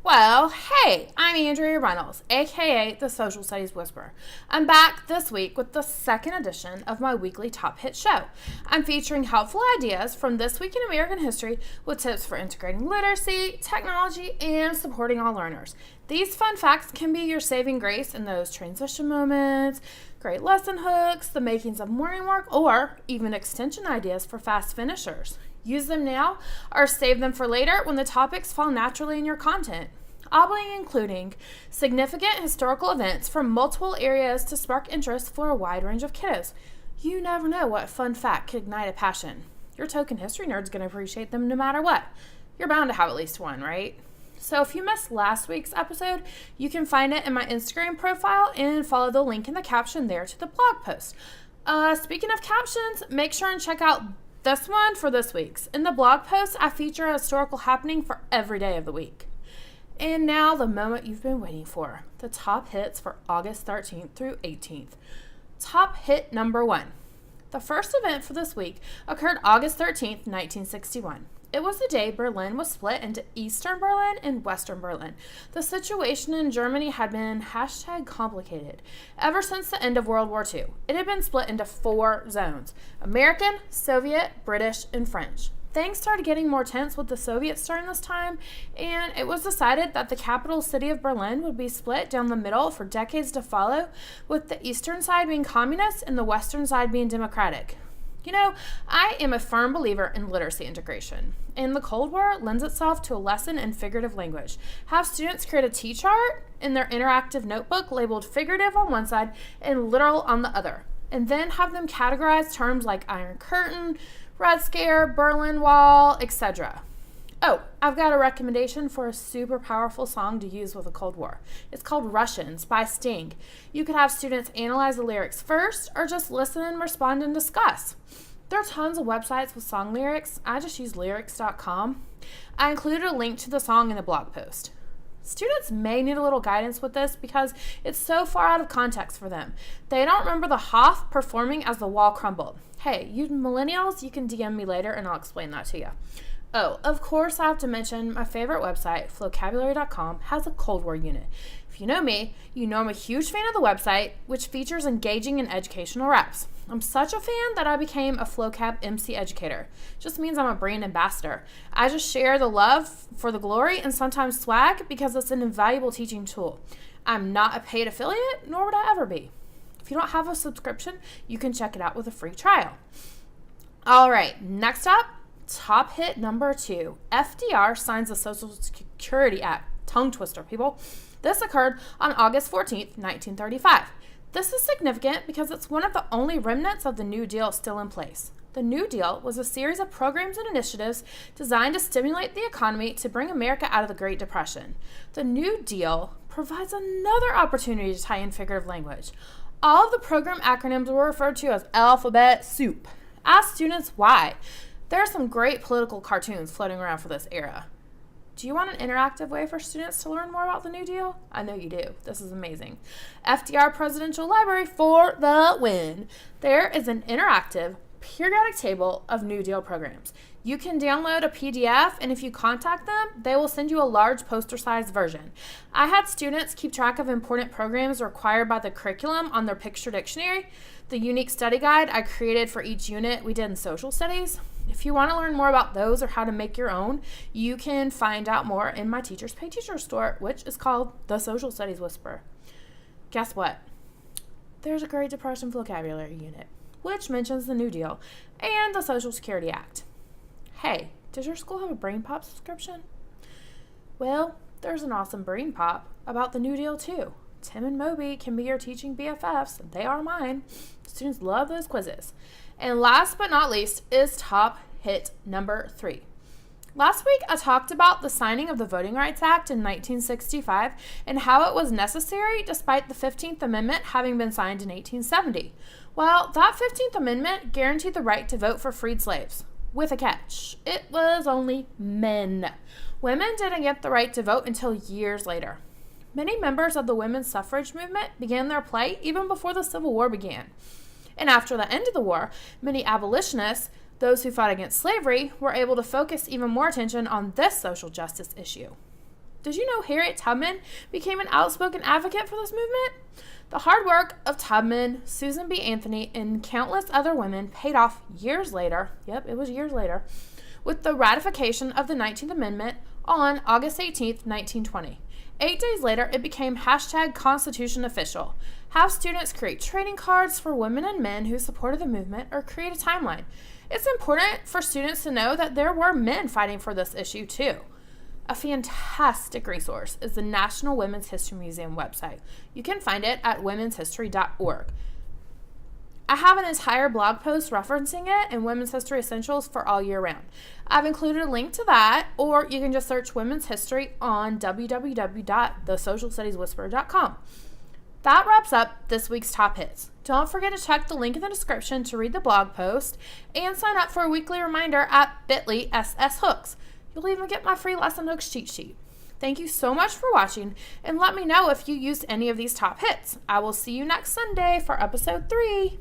Well, hey, I'm Andrea Reynolds, aka the Social Studies Whisperer. I'm back this week with the second edition of my weekly Top Hit show. I'm featuring helpful ideas from this week in American history with tips for integrating literacy, technology, and supporting all learners. These fun facts can be your saving grace in those transition moments, great lesson hooks, the makings of morning work, or even extension ideas for fast finishers. Use them now or save them for later when the topics fall naturally in your content. I'll be including significant historical events from multiple areas to spark interest for a wide range of kiddos. You never know what fun fact could ignite a passion. Your token history nerd's going to appreciate them no matter what. You're bound to have at least one, right? So if you missed last week's episode, you can find it in my Instagram profile and follow the link in the caption there to the blog post. Speaking of captions, make sure and check out this one for this week's. In the blog post, I feature a historical happening for every day of the week. And now the moment you've been waiting for, the top hits for August 13th through 18th. Top hit number 1. The first event for this week occurred August 13th, 1961. It was the day Berlin was split into Eastern Berlin and Western Berlin. The situation in Germany had been #complicated ever since the end of World War II. It had been split into 4 zones: American, Soviet, British, and French. Things started getting more tense with the Soviets during this time, and it was decided that the capital city of Berlin would be split down the middle for decades to follow, with the eastern side being communist and the western side being democratic. You know, I am a firm believer in literacy integration, and the Cold War lends itself to a lesson in figurative language. Have students create a T-chart in their interactive notebook labeled figurative on one side and literal on the other, and then have them categorize terms like Iron Curtain, Red Scare, Berlin Wall, etc. Oh, I've got a recommendation for a super powerful song to use with the Cold War. It's called Russians by Sting. You could have students analyze the lyrics first or just listen and respond and discuss. There are tons of websites with song lyrics. I just use lyrics.com. I included a link to the song in the blog post. Students may need a little guidance with this because it's so far out of context for them. They don't remember the Hoff performing as the wall crumbled. Hey, you millennials, you can DM me later and I'll explain that to you. Oh, of course I have to mention my favorite website, Flocabulary.com, has a Cold War unit. If you know me, you know I'm a huge fan of the website, which features engaging and educational reps. I'm such a fan that I became a Flocab MC educator. Just means I'm a brand ambassador. I just share the love for the glory and sometimes swag because it's an invaluable teaching tool. I'm not a paid affiliate, nor would I ever be. If you don't have a subscription, you can check it out with a free trial. All right, next up, top hit number 2. FDR signs the Social Security Act. Tongue twister, people. This occurred on August 14th, 1935. This is significant because it's one of the only remnants of the New Deal still in place. The New Deal was a series of programs and initiatives designed to stimulate the economy to bring America out of the Great Depression. The New Deal provides another opportunity to tie in figurative language. All of the program acronyms were referred to as alphabet soup. Ask students why. There are some great political cartoons floating around for this era. Do you want an interactive way for students to learn more about the New Deal? I know you do. This is amazing. FDR Presidential Library for the win. There is an interactive periodic table of New Deal programs. You can download a PDF, and if you contact them, they will send you a large poster-sized version. I had students keep track of important programs required by the curriculum on their picture dictionary. The unique study guide I created for each unit we did in social studies. If you want to learn more about those or how to make your own, you can find out more in my Teachers Pay Teachers store, which is called The Social Studies Whisperer. Guess what? There's a Great Depression vocabulary unit, which mentions the New Deal and the Social Security Act. Hey, does your school have a Brain Pop subscription? Well, there's an awesome Brain Pop about the New Deal too. Tim and Moby can be your teaching BFFs, and they are mine. Students love those quizzes. And last but not least is top hit number 3. Last week, I talked about the signing of the Voting Rights Act in 1965 and how it was necessary despite the 15th Amendment having been signed in 1870. Well, that 15th Amendment guaranteed the right to vote for freed slaves. With a catch. It was only men. Women didn't get the right to vote until years later. Many members of the women's suffrage movement began their plight even before the Civil War began. And after the end of the war, many abolitionists, those who fought against slavery, were able to focus even more attention on this social justice issue. Did you know Harriet Tubman became an outspoken advocate for this movement? The hard work of Tubman, Susan B. Anthony, and countless other women paid off years later. Yep, it was years later, with the ratification of the 19th Amendment on August 18th, 1920. 8 days later, it became #Constitution official. Have students create trading cards for women and men who supported the movement or create a timeline. It's important for students to know that there were men fighting for this issue too. A fantastic resource is the National Women's History Museum website. You can find it at womenshistory.org. I have an entire blog post referencing it in Women's History Essentials for all year round. I've included a link to that, or you can just search Women's History on www.thesocialstudieswhisperer.com. That wraps up this week's top hits. Don't forget to check the link in the description to read the blog post and sign up for a weekly reminder at bit.ly/SSHooks. You'll even get my free Lesson Hooks cheat sheet. Thank you so much for watching, and let me know if you used any of these top hits. I will see you next Sunday for episode 3.